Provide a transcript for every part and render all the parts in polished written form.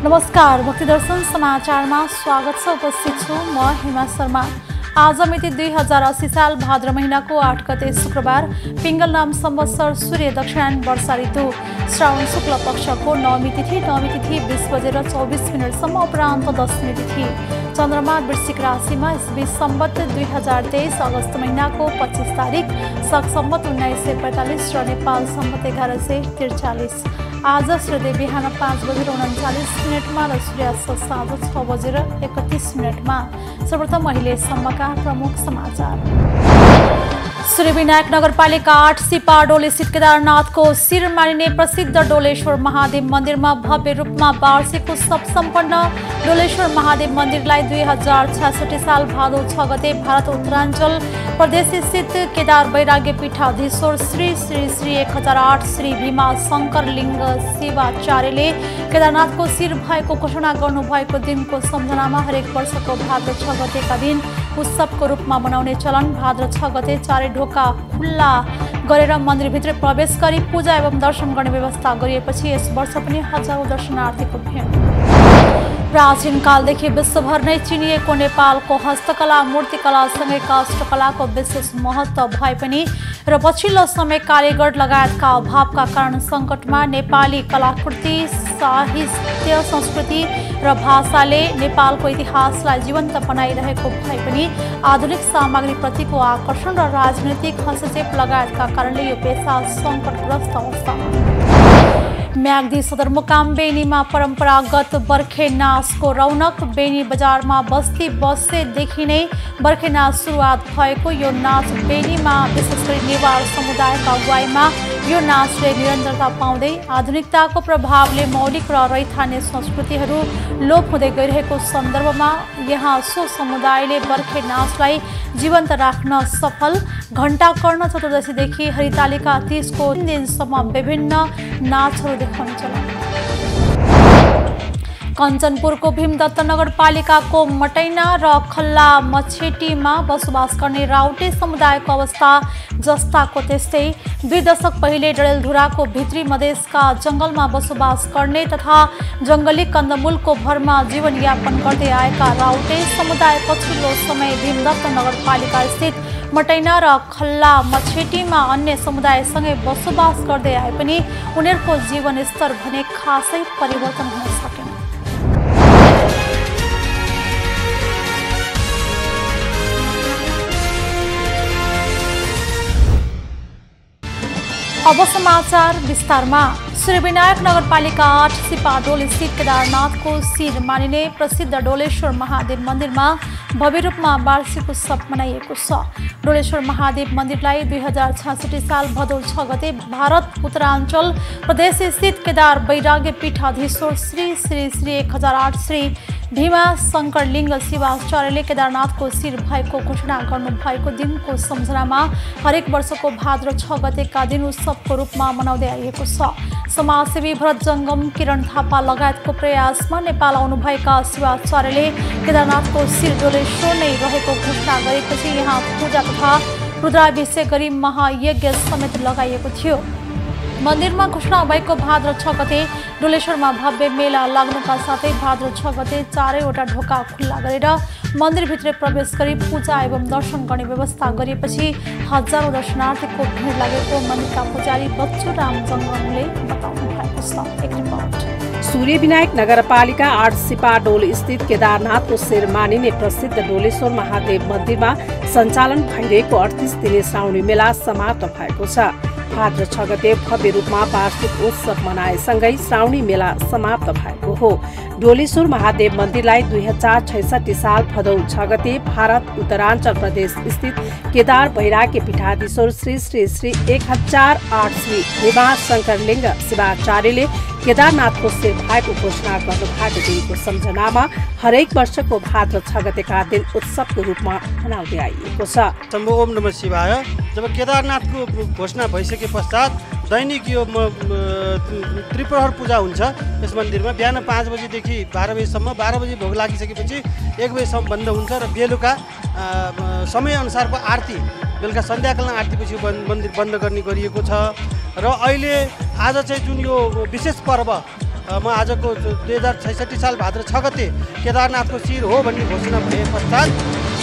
नमस्कार, भक्तिदर्शन समाचारमा स्वागत छ। उपस्थित छु म हिमा शर्मा। आज मिति 2080 साल भाद्र महिनाको 8 गते शुक्रबार, पिङ्गल नाम संवत्सर सूर्य दक्षिणायन वर्षा ऋतु श्रावण शुक्ल पक्षको नवमी तिथि 20 बजेर 24 मिनटसम्म उपरान्त 10वीं तिथि। चन्द्रमा वृश्चिक राशिमा इस्वी सम्वत 2023 अगस्त महिनाको 25 तारिक, शक सम्वत 1945 र नेपाल सम्वत 1143। आज सूर्योदय बिहान 5 बजेर 39 मिनटमा र सूर्यास्त साँझ 6 बजेर 31 मिनटमा। सर्वप्रथम अहिलेसम्मका प्रमुख समाचार। सूर्यविनायक नगरपालिका 8 सिपाडोल स्थित केदारनाथको शिर मानिने प्रसिद्ध डोलेश्वर महादेव मन्दिरमा भव्य रूपमा वार्षिक उत्सव सम्पन्न। डोलेश्वर महादेव मन्दिरलाई 2066 साल भादौ 6 गते भारत उत्तराञ्चल प्रदेश स्थित केदार वैराग्य पीठाधीश्वर श्री श्री श्री 1008 श्री भीमा शङ्कर लिङ्ग शिवाचार्यले केदारनाथको शिर भएको घोषणा गर्नुभएको दिनको सम्झनामा हरेक वर्षको भाद्र 6 गतेका दिन उत्सवको रूपमा मनाउने चलन। भाद्र 6 गते चारै ढोका खुल्ला गरेर मन्दिरभित्र प्रवेश गरी पूजा एवं दर्शन गर्ने व्यवस्था गरिएपछि यस वर्ष पनि हजारौं दर्शनार्थीको भिड। प्राचीन कालदेखि विश्वभर नै चिनिएको नेपालको हस्तकला मूर्तिकलासँगै काष्ठकलाको विशेष महत्त्व भए पनि र पछिल्लो समय कारिगर लगायतका अभावका कारण सङ्कटमा नेपाली कलाकृति, साहित्य, संस्कृति र भाषाले नेपालको इतिहासलाई जीवन्त बनाइरहेको भए पनि आधुनिक सामग्रीप्रतिको आकर्षण र राजनैतिक हस्तक्षेप लगायतका कारणले यो पेसा सङ्कटग्रस्त अवस्थामा। म्याग्दी सदरमुकाम बेनीमा परम्परागत बर्खे नाचको रौनक। बेनी बजारमा बस्ती बसेदेखि नै बर्खे नाच सुरुवात भएको यो नाच बेनीमा विशेष गरी नेवार समुदायका अगुवाईमा यो नाचले निरन्तरता पाउँदै आधुनिकताको प्रभावले मौलिक र रैथाने संस्कृतिहरू लोप हुँदै गइरहेको सन्दर्भमा यहाँ सो समुदायले बर्खे नाचलाई जीवन्त राख्न सफल। घण्टा कर्ण चतुर्दशीदेखि हरितालिका 30 को दिनसम्म विभिन्न नाचहरू देखाउने चलन। कञ्चनपुरको भीमदत्त नगरपालिकाको मटैना र खल्ला मछेटीमा बसोबास गर्ने राउटे समुदायको अवस्था जस्ताको त्यस्तै। 2 दशक पहिले डडेलधुराको भित्री मधेसका जङ्गलमा बसोबास गर्ने तथा जङ्गली कन्दमूलको भरमा जीवनयापन गर्दै आएका राउटे समुदाय पछिल्लो समय भीमदत्त नगरपालिका स्थित मटैना र खल्ला मछेटीमा अन्य समुदायसँगै बसोबास गर्दै आए पनि उनीहरूको जीवनस्तर भने खासै परिवर्तन हुन सकेन। अब समाचार विस्तारमा। सूर्यविनायक नगरपालिका 8 सिपाडोल स्थित केदारनाथको शिर मानिने प्रसिद्ध डोलेश्वर महादेव मन्दिरमा भव्य रूपमा वार्षिक उत्सव मनाइएको छ। डोलेश्वर महादेव मन्दिरलाई 2066 साल भदौ 6 गते भारत उत्तराञ्चल प्रदेश स्थित केदार वैराग्य पीठाधीश्वर श्री श्री श्री 1008 श्री भीमा शङ्कर लिङ्ग शिवाचार्यले केदारनाथको शिर भएको घोषणा गर्नुभएको दिनको सम्झनामा हरेक वर्षको भाद्र 6 गतेका दिन उत्सवको रूपमा मनाउँदै आइएको छ। समाजसेवी भरत जङ्गम, किरण थापा लगायतको प्रयासमा नेपाल आउनुभएका शिवाचार्यले केदारनाथको शिर डोलेश्वर नै रहेको घोषणा गरेपछि यहाँ पूजा तथा रुद्राभिषेक गरी महायज्ञ समेत लगाइएको थियो। मन्दिरमा घोषणा भएको भाद्र 6 गते डोलेश्वरमा भव्य मेला लाग्नुका साथै भाद्र 6 गते चारैवटा ढोका खुल्ला गरेर मन्दिरभित्र प्रवेश गरी पूजा एवं दर्शन गर्ने व्यवस्था गरिएपछि हजारौं दर्शनार्थीको भिड लागेको मन्दिरका पुजारी बच्चु राम जङ्गमले बताउनु भएको छ। एक रिपोर्ट। सूर्यविनायक नगरपालिका 8 सिपाडोल स्थित केदारनाथको शिर मानिने प्रसिद्ध डोलेश्वर महादेव मन्दिरमा सञ्चालन भइरहेको 38 दिने श्रावणी मेला समाप्त भएको छ। भाद्र 6 गते भव्य रूपमा वार्षिक उत्सव मनाएसँगै श्रावणी मेला समाप्त भएको हो। डोलेश्वर महादेव मन्दिरलाई 2066 साल भदौ 6 गते भारत उत्तराञ्चल प्रदेश स्थित केदार वैराग्य पीठाधीश्वर श्री श्री श्री 1008 श्री भीमा शङ्कर लिङ्ग शिवाचार्यले केदारनाथको शिर भएको घोषणा गर्नुभएको दिनको सम्झनामा हरेक वर्षको भाद्र 6 गतेका दिन उत्सवको रूपमा मनाउँदै आइएको छ। शम्भो ओम नमः शिवाय। जब केदारनाथको घोषणा भइसके पश्चात दैनिक यो त्रिप्रहर पूजा हुन्छ यस मन्दिरमा। बिहान 5 बजेदेखि 12 बजेसम्म, 12 बजे भोग लागिसकेपछि 1 बजेसम्म बन्द हुन्छ र बेलुका समयअनुसारको आरती, बेलुका सन्ध्याकालीन आरतीपछि मन्दिर बन्द गर्ने गरिएको छ। र अहिले आज चाहिँ जुन यो विशेष पर्व म आजको 2066 साल भाद्र 6 गते केदारनाथको शिर हो भन्ने घोषणा भए पश्चात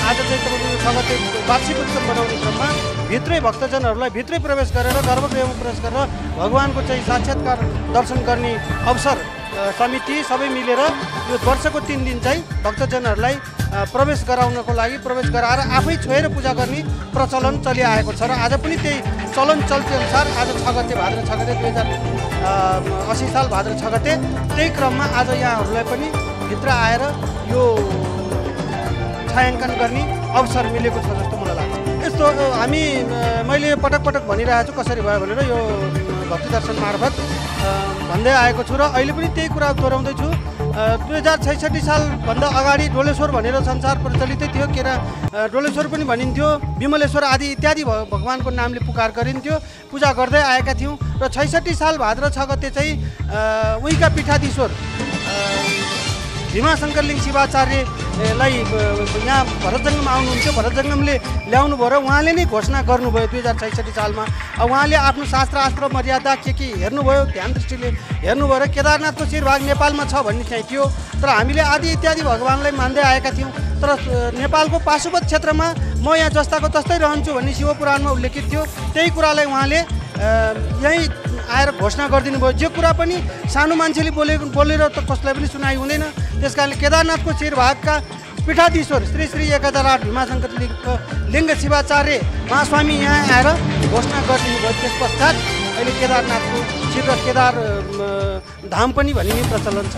आज चाहिँ तपाईँको 6 गते वार्षिक उत्सव मनाउने क्रममा भित्रै भक्तजनहरूलाई भित्रै प्रवेश गरेर गर्भगृहमा प्रवेश गरेर भगवानको चाहिँ साक्षात्कार दर्शन गर्ने अवसर समिति सबै मिलेर यो वर्षको 3 दिन चाहिँ भक्तजनहरूलाई प्रवेश गराउनको लागि प्रवेश गराएर आफै छोएर पूजा गर्ने प्रचलन चलिआएको छ र आज पनि त्यही चलन चल्ती अनुसार आज 6 गते भाद्र 6 गते 2080 साल भाद्र 6 गते त्यही क्रममा आज यहाँहरूलाई पनि भित्र आएर यो छायाङ्कन गर्ने अवसर मिलेको छ जस्तो मलाई लाग्छ। यस्तो हामी मैले पटक पटक भनिरहेको छु कसरी भयो भनेर यो भक्ति दर्शन मार्फत भन्दै आएको छु र अहिले पनि त्यही कुरा दोहोऱ्याउँदैछु। 2066 सालभन्दा अगाडि डोलेश्वर भनेर संसार प्रचलितै थियो, डोलेश्वर पनि भनिन्थ्यो, विमलेश्वर आदि इत्यादि भगवानको नामले पुकार गरिन्थ्यो, पूजा गर्दै आएका थियौँ र 66 साल भाद्र 6 गते चाहिँ उहीका पीठाधीश्वर भीमाशङ्करलिङ्ग शिवाचार्यलाई यहाँ भरतजङ्गम आउनुहुन्थ्यो, भरतजङ्गमले ल्याउनु भयो र उहाँले नै घोषणा गर्नुभयो 2066 सालमा। उहाँले आफ्नो शास्त्र मर्यादा के हेर्नुभयो, ध्यान दृष्टिले हेर्नुभयो र केदारनाथको शिरभाग नेपालमा छ भन्ने चाहिँ थियो। तर हामीले आदि इत्यादि भगवानलाई मान्दै आएका थियौँ। तर नेपालको पाशुपत क्षेत्रमा म यहाँ जस्ताको तस्तै रहन्छु भन्ने शिवपुराणमा उल्लेखित थियो। त्यही कुरालाई उहाँले यहीँ आएर घोषणा गरिदिनु भयो। जे कुरा पनि सानो मान्छेले बोलेर त कसलाई पनि सुनाइ हुँदैन। त्यस कारणले केदारनाथको शिरभागका पीठाधीश्वर श्री श्री 1008 भीमाशङ्कर लिङ्ग शिवाचार्य महास्वामी यहाँ आएर घोषणा गरिदिनु भयो। त्यस पश्चात अहिले केदारनाथको शिर र केदार धाम पनि भनिने प्रचलन छ।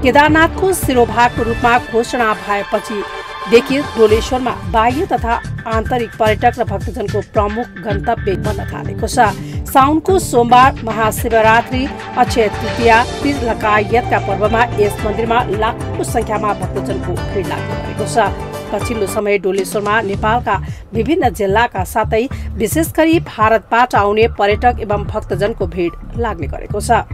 केदारनाथको शिरोभागको रूपमा घोषणा भएपछि देखि डोलेश्वरमा बाह्य तथा आन्तरिक पर्यटक र भक्तजनको प्रमुख गन्तव्य बन्न थालेको छ। साउनको सोमबार, महाशिवरात्रि, अक्षय तृतीया, तीज लगायतका पर्वमा यस मन्दिरमा लाखौं संख्यामा भक्तजनको भिड लाग्ने गरेको छ। पछिल्लो समय डोलेश्वरमा नेपालका विभिन्न जिल्लाका साथै विशेष गरी भारतबाट आउने पर्यटक एवं भक्तजनको भिड लाग्ने गरेको छ।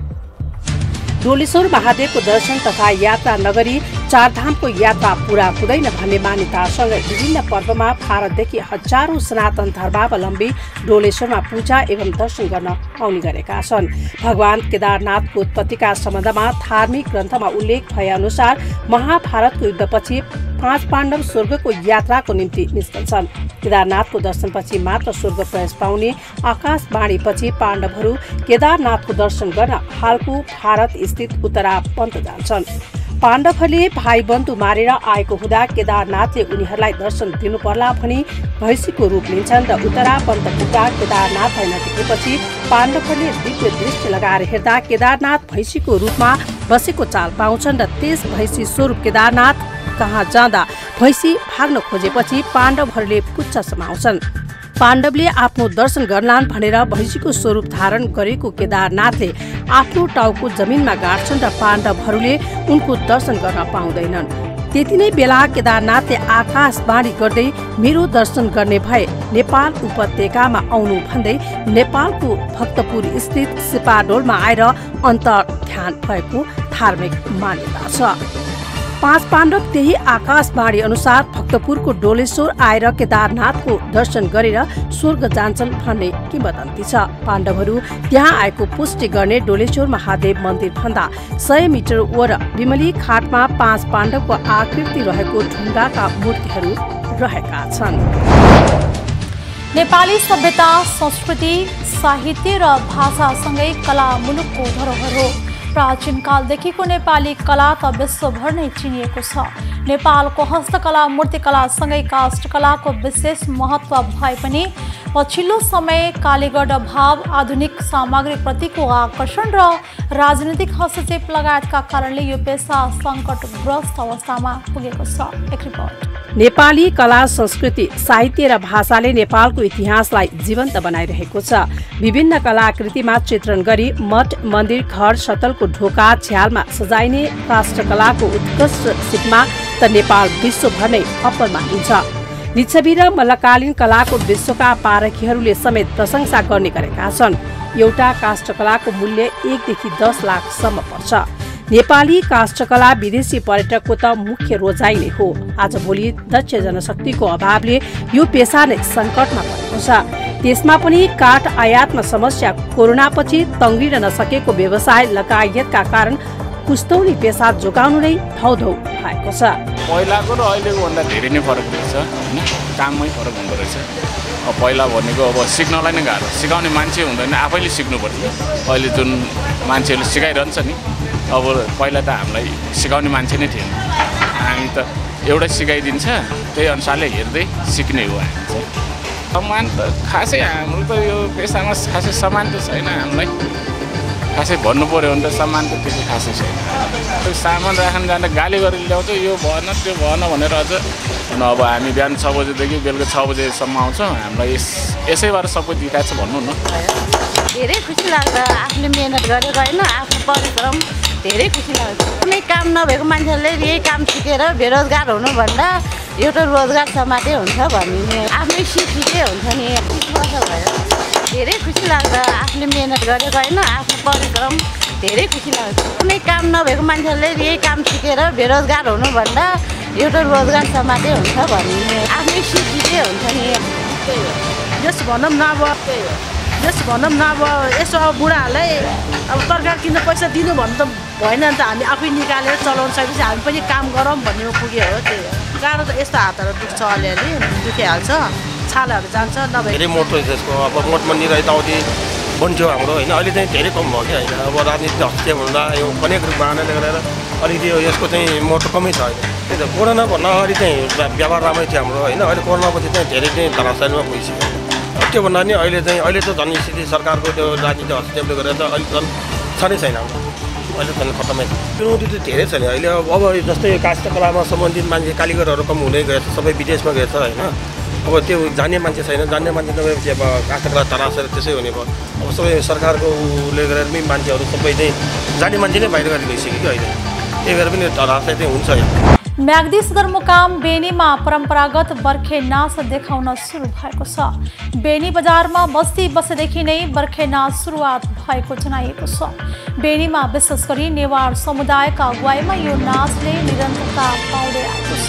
डोलेश्वर महादेवको दर्शन तथा यात्रा नगरी चारधामको यात्रा पूरा हुँदैन भन्ने मान्यतासँगै विभिन्न पर्वमा भारतदेखि हजारौं सनातन धर्मावलम्बी डोलेश्वरमा पूजा एवं दर्शन गर्न आउने गरेका छन्। भगवान केदारनाथको उत्पत्तिका सम्बन्धमा धार्मिक ग्रन्थमा उल्लेख भए अनुसार महाभारतको युद्धपछि 5 पाण्डव स्वर्गको यात्राको निम्ति निस्कन्छन्। केदारनाथको दर्शनपछि मात्र स्वर्ग प्रवेश पाउने आकाशवाणीपछि पाण्डवहरू केदारनाथको दर्शन गर्न हालको भारत स्थित उत्तरापन्त जान्छन्। पाण्डवहरूले भाइ बन्धु मारेर आएको हुँदा केदारनाथले उनीहरूलाई दर्शन दिनु पर्ला भनी भैँसीको रूप लिन्छन् र उत्तरापन्त पुग्दा केदारनाथलाई नदेखेपछि पाण्डवहरूले दिव्य दृष्टि लगाएर हेर्दा केदारनाथ भैँसीको रूपमा बसेको चाल पाउँछन् र त्यस भैँसी स्वरूप केदारनाथ कहाँ जाँदा भैँसी भाग्न खोजेपछि पाण्डवहरूले पुच्छ समाउँछन्। पाण्डवले आफ्नो दर्शन गर्लान् भनेर भैँसीको स्वरूप धारण गरेको केदारनाथले आफ्नो टाउको जमिनमा गाड्छन् र पाण्डवहरूले उनको दर्शन गर्न पाउँदैनन्। त्यति नै बेला केदारनाथले आकाशवाणी गर्दै मेरो दर्शन गर्ने भए नेपाल उपत्यकामा आउनु भन्दै नेपालको भक्तपुर स्थित सिपाडोलमा आएर अन्तर्ध्यान भएको धार्मिक मान्यता छ। 5 पाण्डव त्यही आकाशवाणी अनुसार भक्तपुरको डोलेश्वर आएर केदारनाथको दर्शन गरेर स्वर्ग जान्छन् भन्ने किंवदन्ती छ। पाण्डवहरू त्यहाँ आएको पुष्टि गर्ने डोलेश्वर महादेव मन्दिर भन्दा 100 मिटर वर विमली घाटमा 5 पाण्डवको आकृति रहेको ढुङ्गाका मूर्तिहरू रहेका छन्। नेपाली सभ्यता, संस्कृति, साहित्य र भाषासँगै कला मुलुकको धरोहर हो। प्राचीन कालदेखिको नेपाली कला त विश्वभर नै चिनिएको छ। नेपालको हस्तकला, मूर्तिकलासँगै काष्ठकलाको विशेष महत्त्व भए पनि पछिल्लो समय कालीगढ अभाव, आधुनिक सामग्री प्रतिको आकर्षण र राजनीतिक हस्तक्षेप लगायतका कारणले यो पेसा सङ्कटग्रस्त अवस्थामा पुगेको छ। एक रिपोर्ट। नेपाली कला, संस्कृति, साहित्य र भाषाले नेपालको इतिहासलाई जीवन्त बनाइरहेको छ। विभिन्न कलाकृतिमा चित्रण गरी मठ, मन्दिर, घर, शतलको ढोका, झ्यालमा सजाइने काष्ठकलाको उत्कृष्ट सिपमा त नेपाल विश्वभर नै अप्पर मानिन्छ। लिच्छवी र मल्लकालीन कलाको विश्वका पारखीहरूले समेत प्रशंसा गर्ने गरेका छन्। एउटा काष्ठकलाको मूल्य 1 देखि 10 लाखसम्म पर्छ। नेपाली काष्ठकला विदेशी पर्यटकको त मुख्य रोजाइ नै हो। आजभोलि दक्ष जनशक्तिको अभावले यो पेसा नै सङ्कटमा परेको छ। त्यसमा पनि काठ आयातमा समस्या, कोरोनापछि तङ्ग्रिन नसकेको व्यवसाय लगायतका कारण कुस्तौली पेसा जोगाउनु नै धौधौ भएको छ। पहिलाको र अहिलेको भन्दा धेरै नै फरक रहेछ हैन, काममै फरक हुँदो रहेछ। पहिला भनेको अब सिक्नलाई नै गाह्रो, सिकाउने मान्छे हुँदैन, आफैले सिक्नुपर्छ। अहिले जुन मान्छेहरूले सिकाइरहन्छ नि, अब पहिला त हामीलाई सिकाउने मान्छे नै थिएन, हामी त एउटै सिकाइदिन्छ त्यही अनुसारले हेर्दै सिक्ने हो। हामी चाहिँ सामान त खासै हाम्रो त यो पेसामा खासै सामान त छैन, हामीलाई खासै भन्नु पऱ्यो भने त सामान त त्यति खासै छैन। सामान राख्न जाँदा गाली गरेर ल्याउँछ, यो भएन त्यो भएन भनेर अझ अब हामी बिहान 6 बजेदेखि बेलुका 6 बजेसम्म आउँछौँ, हामीलाई यसैबाट सबै दिइरहेको छ भन्नु न। धेरै खुसी लाग्छ, आफूले मेहनत गरेको होइन, आफ्नो परिश्रम धेरै खुसी लाग्छ। कुनै काम नभएको मान्छेले यही काम सिकेर बेरोजगार हुनुभन्दा एउटा रोजगार समाते हुन्छ भन्ने आफ्नै सिकै हुन्छ नि। 30 वर्ष भयो, धेरै खुसी लाग्छ, आफूले मेहनत गरेको होइन, आफ्नो परिश्रम धेरै खुसी लाग्छ। कुनै काम नभएको मान्छेले यही काम सिकेर बेरोजगार हुनुभन्दा एउटा रोजगार समाते हुन्छ भन्ने आफ्नै सिकै हुन्छ नि। जस भनौँ न अब यसो अब बुढाहरूलाई अब तरकारी किन्न पैसा दिनु भन्नु त भएन नि त, हामी आफै निकालेर चलाउन सकेपछि हामी पनि काम गरौँ भन्नेमा पुग्यो हो। त्यही हो, गाह्रो त यस्तो हातहरू दुख्छ, अलिअलि दुखिहाल्छ, छालाहरू जान्छ नभए धेरै मोटो त्यसको। अब मोटमन्दी यताउति बन्थ्यो हाम्रो होइन, अहिले चाहिँ धेरै कम भयो क्या होइन। अब राजनीतिक हस्तक्षेप हुँदा यो अनेक बाहनाले गरेर अलिकति यसको चाहिँ मोटो कमै छ अहिले। त्यही त कोरोना भन्दा अगाडि चाहिँ व्यवहार राम्रै थियो हाम्रो होइन, अहिले कोरोनापछि चाहिँ धेरै चाहिँ धराशायीमा पुगिसक्यो। त्यो भन्दा नि अहिले त झन् स्थिति सरकारको त्यो राजनीतिक हस्तक्षेपले गरेर त अहिले झन् छँदै छैन हाम्रो, अहिले झन् खतमै छ। चुनौती त धेरै छ नि अहिले। अब जस्तै काष्ठकलामा सम्बन्धित मान्छे कारिगरहरू कम हुँदै गएछ, सबै विदेशमा गएछ होइन। अब त्यो जान्ने मान्छे छैन, जान्ने मान्छे नभएपछि अब काष्ठकला तरासेर त्यसै हुने भयो। अब सबै सरकारको उसले गरेर पनि मान्छेहरू सबै चाहिँ जान्ने मान्छे नै बाहिर गरेर गइसक्यो कि अहिले, त्यही भएर पनि तरासै चाहिँ हुन्छ। म्याग्दी सदरमुकाम बेनीमा परम्परागत बर्खे नाच देखाउन सुरु भएको छ। बेनी बजारमा बसेदेखि नै बर्खे नाच सुरुवात भएको जनाइएको छ। बेनीमा विशेष गरी नेवार समुदायका अगुवाईमा यो नाचले निरन्तरता पाउँदै आएको छ।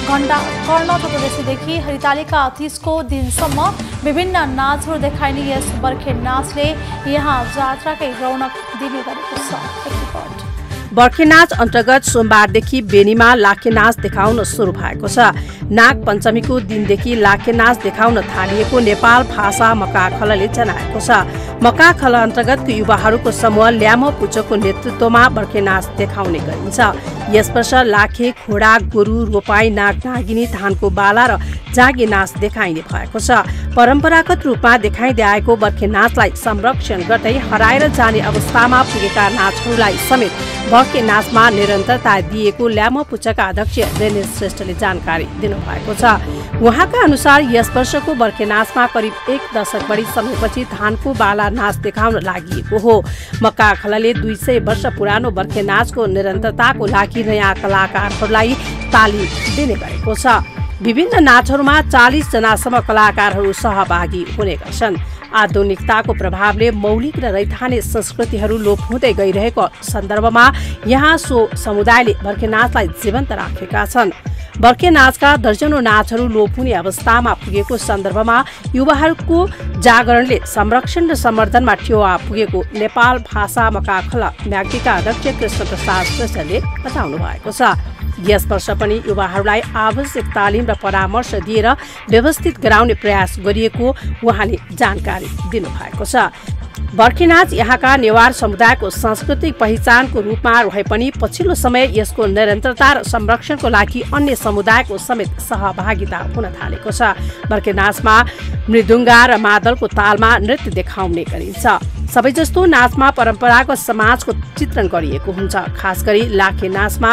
घण्टा कर्ण चतुर्दशीदेखि हरितालिका 30को दिनसम्म विभिन्न नाचहरू देखाइने यस बर्खे नाचले यहाँ जात्राकै रौनक दिने गरेको छ। बर्खे नाच अन्तर्गत सोमबारदेखि बेनीमा लाखे नाच देखाउन सुरु भएको छ। नाग पञ्चमीको दिनदेखि लाखे नाच देखाउन थालिएको नेपाल भाषा मकाखलले जनाएको छ। मकाखल अन्तर्गतको युवाहरूको समूह ल्यामो पुचोको नेतृत्वमा बर्खे नाच देखाउने गरिन्छ। यस वर्ष लाखे, घोडा, गोरु, रोपाई, नाग नागिनी, धानको बाला र जागे नाच देखाइने भएको छ। परम्परागत रूपमा देखाइँदै आएको बर्खे नाचलाई संरक्षण गर्दै हराएर जाने अवस्थामा पुगेका नाचहरूलाई समेत बर्खे नाचमा निरन्तरता दिएको ल्यामो पुचका अध्यक्ष दिनेश श्रेष्ठले जानकारी दिनुभएको छ। उहाँका अनुसार यस वर्षको बर्खे नाचमा करिब 1 दशक बढी समयपछि धानको बाला नाच देखाउन लागि हो। मकाखलले 200 वर्ष पुरानो बर्खे नाचको निरन्तरताको लागि नयाँ कलाकारहरूलाई तालिम दिने गरेको छ। विभिन्न नाचहरूमा 40 जनासम्म कलाकारहरू सहभागी हुने गर्छन्। आधुनिकताको प्रभावले मौलिक र रैथाने संस्कृतिहरू लोप हुँदै गइरहेको सन्दर्भमा यहाँ सो समुदायले बर्खे नाचलाई जीवन्त राखेका छन्। बर्खे नाचका दर्जनौं नाचहरू लोप हुने अवस्थामा पुगेको सन्दर्भमा युवाहरूको जागरणले संरक्षण र सम्वर्धनमा टेवा पुगेको नेपाल भाषा मकाखल म्याग्दीका अध्यक्ष कृष्ण प्रसाद श्रेष्ठले बताउनु भएको छ। यस वर्ष पनि युवाहरूलाई आवश्यक तालिम र परामर्श दिएर व्यवस्थित गराउने प्रयास गरिएको उहाँले जानकारी दिनुभएको छ। बर्खे नाच यहाँका नेवार समुदायको सांस्कृतिक पहिचानको रूपमा रहे पनि पछिल्लो समय यसको निरन्तरता र संरक्षणको लागि अन्य समुदायको समेत सहभागिता हुन थालेको छ। बर्खे नाचमा मृदुङ्गा र मादलको तालमा नृत्य देखाउने गरिन्छ। सबै जस्तो नाचमा परम्परागत समाजको चित्रण गरिएको हुन्छ। खास गरी लाखे नाचमा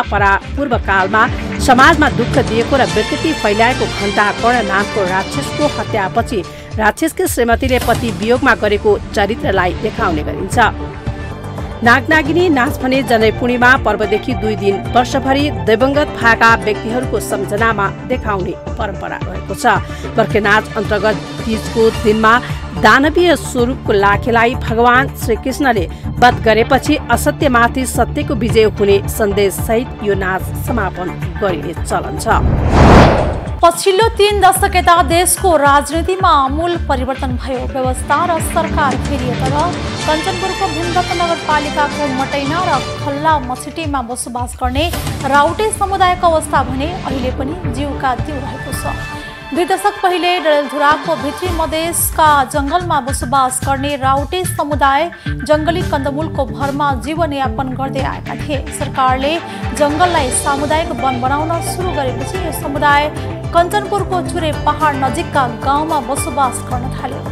पूर्व कालमा समाजमा दुःख दिएको र विकृति फैलाएको घण्टा कर्ण नामको राक्षसको हत्यापछि राक्षसकी श्रीमतीले पति वियोगमा गरेको चरित्रलाई देखाउने गरिन्छ। नागनागिनी नाच भने जनै पूर्णिमा पर्वदेखि 2 दिन वर्षभरि दिवंगत भएका व्यक्तिहरूको सम्झनामा देखाउने परम्परा रहेको छ। बर्खे नाच अन्तर्गत तीजको दिनमा दानवीय स्वरूपको लाखेलाई भगवान श्रीकृष्णले वध गरेपछि असत्यमाथि सत्यको विजय हुने सन्देश सहित यो नाच समापन गरिने चलन छ। पछिल्लो 3 दशक यता देशको राजनीतिमा आमूल परिवर्तन भयो। व्यवस्था र सरकार फेरिए तर कञ्चनपुरको भीमदत्त नगरपालिकाको मटैना र खल्ला मछिटेमा बसोबास गर्ने राउटे समुदायको अवस्था भने अहिले पनि जीवका तीउ रहेको छ। 2 दशक पहिले डडेलधुराको भित्री मधेसका जंगलमा बसोबास गर्ने राउटे समुदाय जंगली कन्दमूलको भरमा जीवनयापन गर्दै आएका थिए। सरकारले जंगललाई सामुदायिक वन बनाउन सुरु गरेपछि यो समुदाय कञ्चनपुरको चुरे पहाड नजिकका गाउँमा बसोबास गर्न थाल्यो।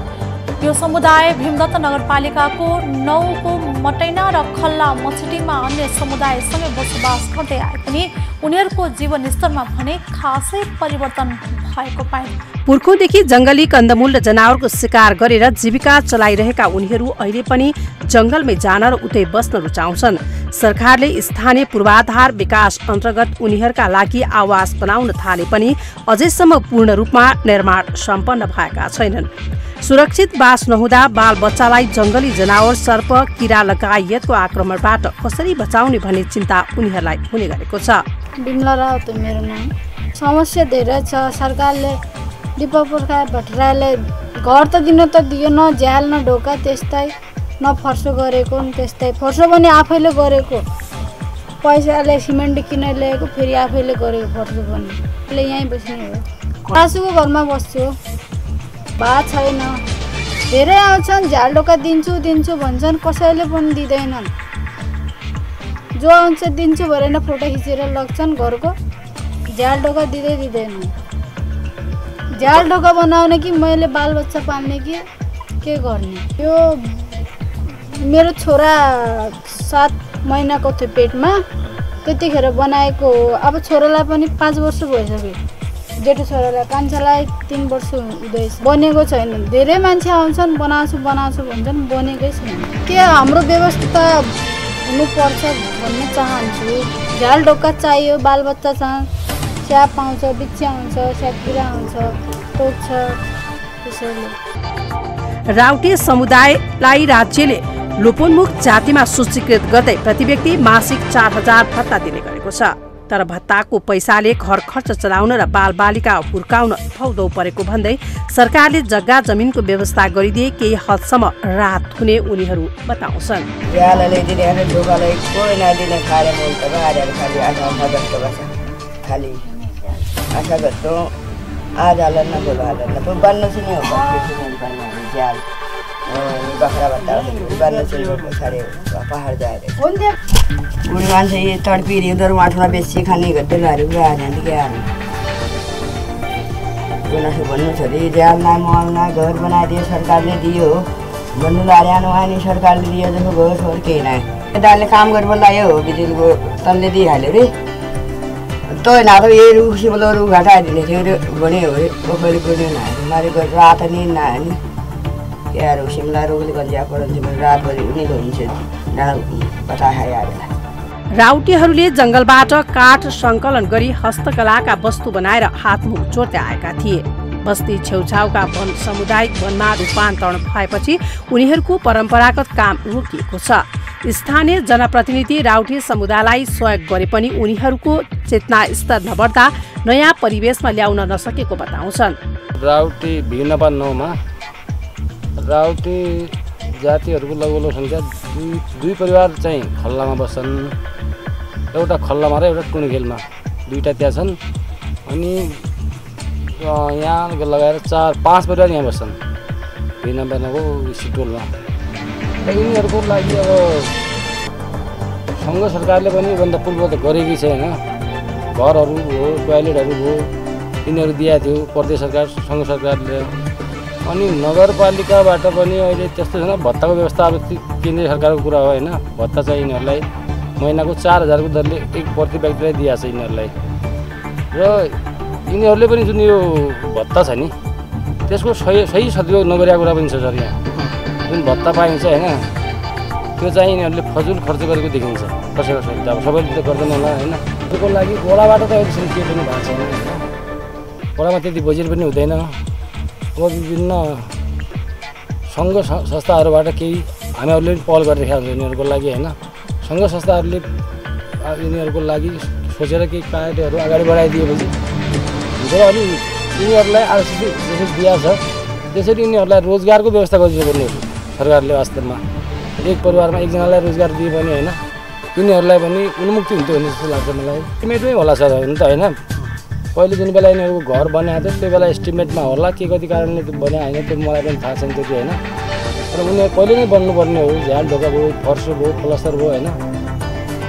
यो समुदाय भीमदत्त नगरपालिकाको 9 को मटैना र खल्ला मछिटीमा अन्य समुदायसँगै बसोबास गर्दै आए पनि उनीहरूको जीवनस्तरमा भने खासै परिवर्तन भएको पाए। पुर्खौँदेखि जंगली कन्दमूल र जनावरको शिकार गरेर जीविका चलाइरहेका उनीहरू अहिले पनि जंगलमै जान र उतै बस्न रुचाउँछन्। सरकारले स्थानीय पूर्वाधार विकास अन्तर्गत उनीहरूका लागि आवास बनाउन थाले पनि अझैसम्म पूर्ण रूपमा निर्माण सम्पन्न भएका छैनन्। सुरक्षित बास नहुँदा बाल बच्चालाई जंगली जनावर, सर्प, किरा लगायतको आक्रमणबाट कसरी बचाउने भन्ने चिन्ता उनीहरूलाई हुने गरेको छ। बिमला राउत मेरो नाम। समस्या धेरै छ। सरकारले दिपक पुर्खा भट्टराईले घर त दिन त दियो, न झ्याल न ढोका, त्यस्तै न फर्सो गरेको, न त्यस्तै फर्सो पनि आफैले गरेको, पैसाले सिमेन्ट किनेर ल्याएको, फेरि आफैले गरेको फर्सो पनि। अहिले यहीँ बस्ने हो। सासूको घरमा बस्छु, भात छैन। धेरै आउँछन्, झ्याल ढोका दिन्छु दिन्छु भन्छन्, कसैले पनि दिँदैनन्। जो आउँछ दिन्छु भनेर फोटो खिचेर लग्छन् घरको, झ्याल ढोका दिँदैन। झ्याल ढोका बनाउने कि मैले बालबच्चा पाल्ने कि के गर्ने। यो मेरो छोरा 7 महिनाको थियो पेटमा, त्यतिखेर बनाएको हो। अब छोरालाई पनि 5 वर्ष भइसक्यो। जेठो छोरालाई, कान्छालाई 3 वर्ष हुँदैछ। बनेको छैन। धेरै मान्छे आउँछन्, बनाउँछु भन्छन्, बनेकै छैन। के हाम्रो व्यवस्था हुनुपर्छ भन्ने चाहन्छु। झ्याल ढोका चाहियो, बालबच्चा छ, स्याप आउँछ, बिच्छी आउँछ, स्यापकिरा आउँछ, टोक्छ। त्यसैले राउटे समुदायलाई राज्यले लोपोन्मुख जातिमा सूचीकृत गर्दै प्रति व्यक्ति मासिक 4000 भत्ता दिने गरेको छ। तर भत्ताको पैसाले घर खर्च चलाउन र बालबालिका हुर्काउन थौदौ परेको भन्दै सरकारले जग्गा जमिनको व्यवस्था गरिदिए केही हदसम्म राहत हुने उनीहरू बताउँछन्। खाली आशा करतो आज आलं ना बोलू आलं ना पण बनणंच नाही होत जाल बकरा बत्ता बनणंच नाही सारे पहाड़ जाए बुढ़ी मान्छे ये तड़पी रही उधर माठना बेची खाने गड्ढे लारी उड़ा जाने क्या गुना से बननु छ रे जाल ना मॉल ना घर बना दिए सरकार ने दियो बननु लारिया नो आनी सरकार ने दियो जब घर छोड़ के ना डाले काम कर बोलायो बिजुली को तनले दी हाल्यो रे तो ना तो ये रूह से बोलो रूह घटा दिने थे बने हुए वो पहले बने ना हमारे घर रात नहीं ना है क्या रूह शिमला रूह ले गंजा पर रात बजे उन्हीं लोगों से ना पता है यार। राउटेहरूले जंगलबाट काठ संकलन गरी हस्तकलाका वस्तु बनाएर हातमुख जोड्दै आएका थिए। बस्ती छेउछाउका वन सामुदायिक वनमा रूपान्तरण भएपछि उनीहरूको परम्परागत काम रोकिएको छ। स्थानीय जनप्रतिनिधि राउटे समुदायलाई सहयोग गरे पनि उनीहरूको चेतना स्तर नबढ्दा नयाँ परिवेशमा ल्याउन नसकेको बताउँछन्। राउटे भिन्नपा 9 मा राउटे जातिहरूको लगभग संख्या 2 परिवार चाहिँ खल्लामा बस्छन्। एउटा खल्लामा र एउटा टुणखेलमा, 2टा त्यहाँ छन्। अनि यहाँ लगाएर 4-5 परिवार यहाँ बस्छन् भिन्नपाको सिटोलमा। यिनीहरूको लागि अब सङ्घ सरकारले पनि भन्दा पूर्व त गरेकै छैन। घरहरू हो, टोयलेटहरू हो, यिनीहरू दिएको थियो प्रदेश सरकार, सङ्घ सरकारले। अनि नगरपालिकाबाट पनि अहिले त्यस्तो छैन। भत्ताको व्यवस्था अब केन्द्रीय सरकारको कुरा हो होइन। भत्ता चाहिँ यिनीहरूलाई महिनाको 4000 को दरले एक प्रति व्यक्तिलाई दिएको छ यिनीहरूलाई। र यिनीहरूले पनि जुन यो भत्ता छ नि त्यसको सही सदुपयोग नगरेको कुरा पनि छ सर। यहाँ जुन भत्ता पाइन्छ होइन त्यो चाहिँ यिनीहरूले फजुल खर्च गरेको देखिन्छ कसैले। अब सबैले त गर्दैन होला होइन। त्यसको लागि वडाबाट त अहिलेसम्म केही पनि भएको छैन। वडामा त्यति बजेट पनि हुँदैन। अब विभिन्न सङ्घ संस्थाहरूबाट केही हामीहरूले पनि पहल गरिरहेका हुन्छ यिनीहरूको लागि होइन। सङ्घ संस्थाहरूले यिनीहरूको लागि सोचेर केही कार्यहरू अगाडि बढाइदिएपछि अलिक यिनीहरूलाई आरक्षित जसरी दिएको छ त्यसरी यिनीहरूलाई रोजगारको व्यवस्था गरिदिनुपर्ने हो सरकारले। वास्तवमा एक परिवारमा एकजनालाई रोजगार दियो भने होइन यिनीहरूलाई पनि उन्मुक्ति हुन्थ्यो भन्ने जस्तो लाग्छ मलाई। एस्टिमेटमै होला सर हुन त होइन, पहिले जुन बेला यिनीहरूको घर बनाएको थियो त्यो बेला एस्टिमेटमा होला, के कति कारणले त्यो बनाएको होइन त्यो मलाई पनि थाहा छैन त्यति होइन। तर उनीहरू पहिले नै बन्नुपर्ने हो, झ्याल ढोका भयो, फर्सो भयो, प्लस्टर भयो होइन।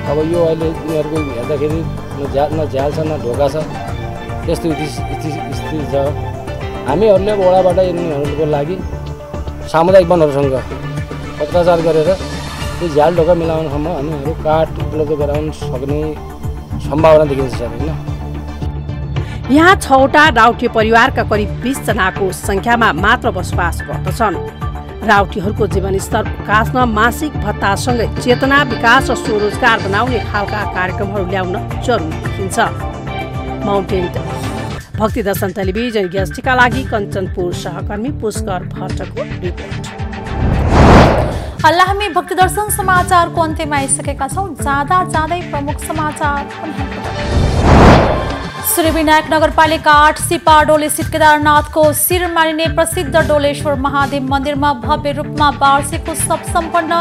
अब यो अहिले यिनीहरूको हेर्दाखेरि न झ्याल छ न ढोका छ, त्यस्तो स्थिति छ। हामीहरूले वडाबाट यिनीहरूको लागि सामुदायिक वनहरूसँग पत्राचार गरेर त्यो झ्याल ढोका मिलाउनसम्म हामीहरू काठ उपलब्ध गराउन सक्ने सम्भावना देखिन्छ सर होइन। यहाँ 6वटा राउटे परिवारका करिब 20 जनाको सङ्ख्यामा मात्र बसोबास गर्दछन्। राउटीहरूको जीवनस्तर उकास्न मासिक भत्तासँगै चेतना विकास र स्वरोजगार बनाउने खालका कार्यक्रमहरू ल्याउन जरुरी देखिन्छ। माउन्टेन भक्ति दर्शन टेलिभिजन गेस्टका लागि कञ्चनपुर सहकर्मी पुष्कर भट्टको रिपोर्ट। हल्ला हामी भक्ति दर्शन समाचारको अन्त्यमा आइसकेका छौँ। जाँदै प्रमुख समाचार सूर्यविनायक नगरपालिका 8 सिपाडोल स्थित केदारनाथको शिर मानिने प्रसिद्ध डोलेश्वर महादेव मन्दिरमा भव्य रूपमा वार्षिक उत्सव सम्पन्न।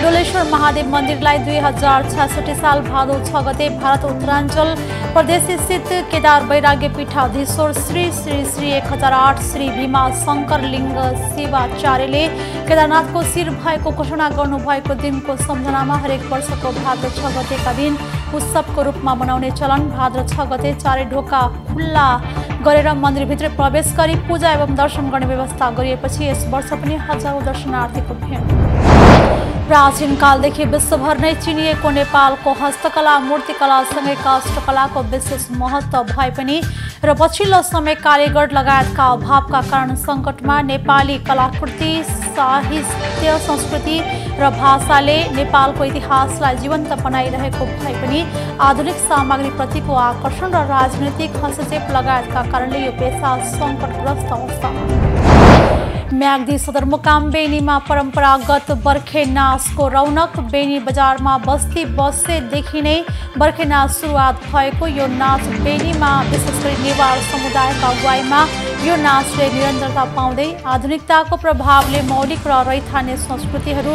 डोलेश्वर महादेव मन्दिरलाई 2066 साल भादौ 6 गते भारत उत्तराञ्चल प्रदेश स्थित केदार वैराग्य पीठाधीश्वर श्री श्री श्री 1008 श्री भीमा शङ्कर लिङ्ग शिवाचार्यले केदारनाथको शिर भएको घोषणा गर्नुभएको दिनको सम्झनामा हरेक वर्षको भाद्र 6 गतेका दिन उत्सवको रूपमा मनाउने चलन। भाद्र 6 गते चारै ढोका खुल्ला गरेर मन्दिरभित्र प्रवेश गरी पूजा एवं दर्शन गर्ने व्यवस्था गरिएपछि यस वर्ष पनि हजारौं दर्शनार्थीको भिड। प्राचीन कालदेखि विश्वभर नै चिनिएको नेपालको हस्तकला मूर्तिकलासँगै काष्ठकलाको विशेष महत्त्व भए पनि र पछिल्लो समय कारिगर लगायतका अभावका कारण सङ्कटमा नेपाली कलाकृति साहित्य संस्कृति र भाषाले नेपालको इतिहासलाई जीवन्त बनाइरहेको भए पनि आधुनिक सामग्रीप्रतिको आकर्षण र राजनीतिक हस्तक्षेप लगायतका कारणले यो पेसा सङ्कटग्रस्त अवस्थामा। म्याग्दी सदरमुकाम बेनीमा परम्परागत बर्खे नाचको रौनक। बेनी बजारमा बस्ती बसेदेखि नै बर्खे नाच सुरुवात भएको यो नाच बेनीमा विशेष गरी नेवार समुदायका अगुवाईमा यो नाचले निरन्तरता पाउँदै आधुनिकताको प्रभावले मौलिक र रैथाने संस्कृतिहरू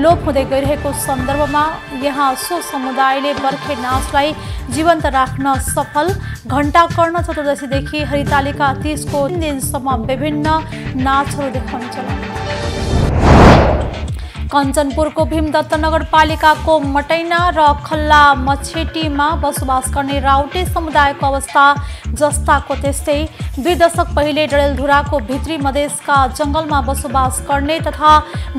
लोप हुँदै गइरहेको सन्दर्भमा यहाँ सो समुदायले बर्खे नाचलाई जीवन्त राख्न सफल। घण्टा कर्ण चतुर्दशीदेखि हरितालिका 30को दिनसम्म विभिन्न नाचहरू देखाउने चलन। कञ्चनपुरको भीमदत्त नगरपालिकाको मटैना र खल्ला मछेटीमा बसोबास गर्ने राउटे समुदायको अवस्था जस्ताको त्यस्तै। 2 दशक पहिले डडेलधुराको भित्री मधेसका जङ्गलमा बसोबास गर्ने तथा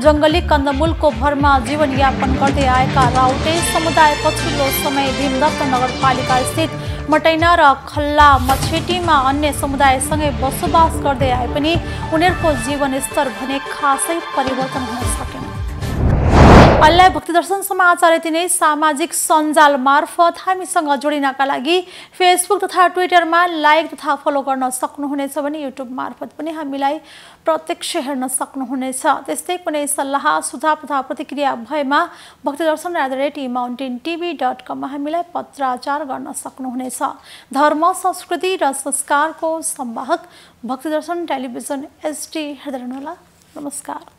जङ्गली कन्दमूलको भरमा जीवनयापन गर्दै आएका राउटे समुदाय पछिल्लो समय भीमदत्त नगरपालिका स्थित मटैना र खल्ला मछेटीमा अन्य समुदायसँगै बसोबास गर्दै आए पनि उनीहरूको जीवनस्तर भने खासै परिवर्तन हुन सकेन। अहिले भक्ति दर्शन समाचार यति नै। सामाजिक सञ्जाल मार्फत हामीसँग जोडिनका लागि फेसबुक तथा ट्विटरमा लाइक तथा फलो गर्न सक्नुहुनेछ भने युट्युब मार्फत पनि हामीलाई प्रत्यक्ष हेर्न सक्नुहुनेछ। त्यस्तै कुनै सल्लाह सुझाव तथा प्रतिक्रिया भएमा भक्तिदर्शन@mountaintv.com मा हामीलाई पत्राचार गर्न सक्नुहुनेछ। धर्म संस्कृति र संस्कारको संवाहक भक्तिदर्शन टेलिभिजन HD हेर्दै रहनुहोला। नमस्कार।